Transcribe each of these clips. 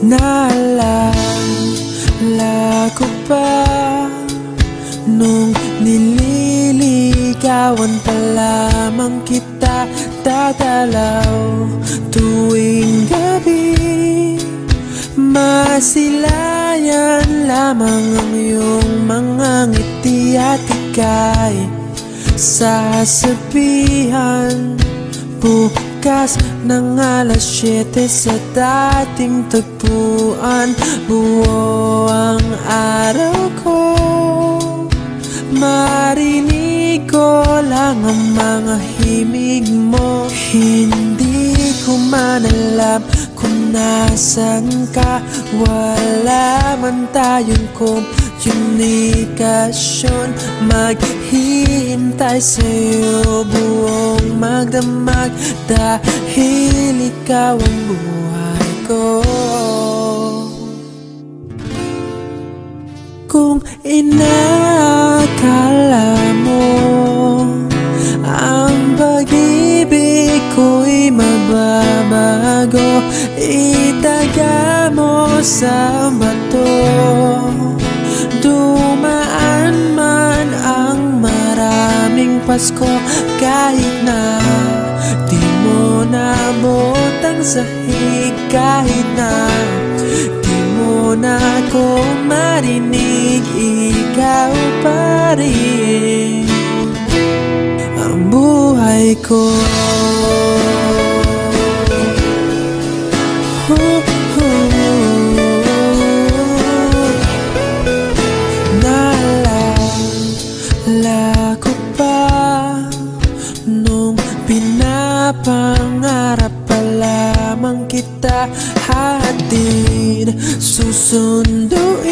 Naalala ko pa nung nililigawan pa lamang kita, dadalaw tuwing gabi. Masilayan lamang ang iyong mga ngiti at ika'y sasabihan bukas ng alas 7 sa dating tagpuan. Buo ang araw ko, marinig ko lang ang mga himig mo. Hindi ko man alam kung nasan ka, wala man tayong komunikasyon. Maghihintay sa'yo buong magdamag, dahil ikaw ang buhay ko. Kung inakala mo ang pag-ibig ko'y magbabago, itaga mo sa bato. Dumaan man ang maraming Pasko, kahit na di mo nabot ang sahig, kahit na di mo na ako marinig, ikaw pa rin ang buhay ko. Naalala ko pa nung pinapangarap pa lamang kita, hatid susunduin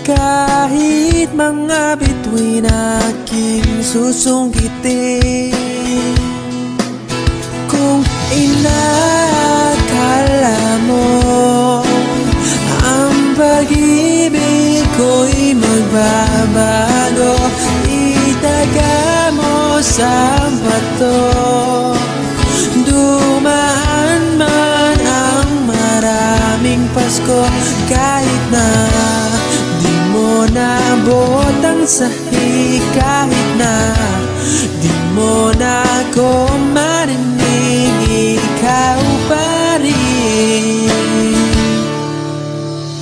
kahit mga bituin aking susungkitin. Kung inakala mo ang pag-ibig ko'y magbabago, itaga mo sa bato. Dumaan man ang maraming Pasko, kahit na di mo nabot ang sahig, kahit na di mo na ako marinig, ikaw pa rin.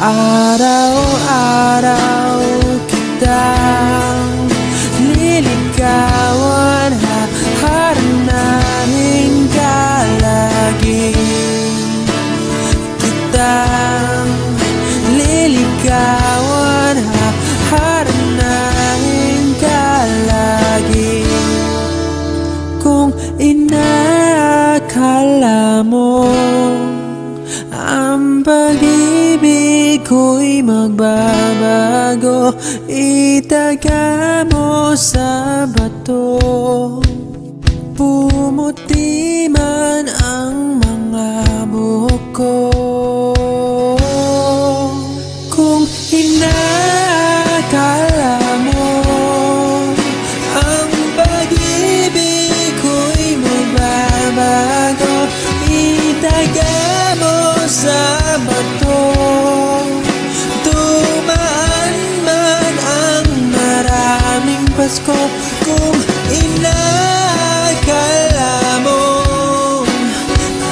Araw-araw kitang liligawan, haharanahin ka lagi. Kitang liligawan, haharanahin ka lagi. Kung inakala mo ang pag-ibig ko'y magbabago, itaga mo sa bato. Pumuti man ang mga buhok ko. Kung inakala mo ang pag-ibig ko'y magbabago, itaga mo sa bato. Dumaan man ang maraming Pasko, kung inakala mo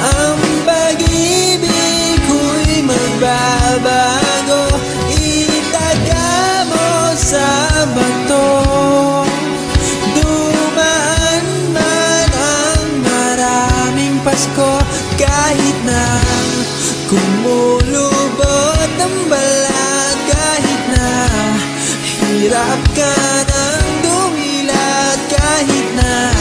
ang pag-ibig ko'y magbabago, itaga mo sa bato. Dumaan man ang maraming Pasko, kahit na kumulubot ang balat, kahit na hirap ka ng dumilat, kahit na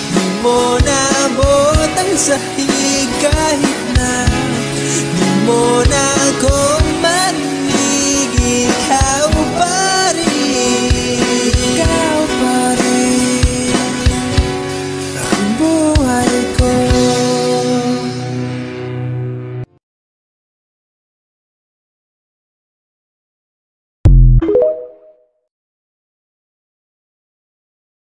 di mo nabot ang sahig, kahit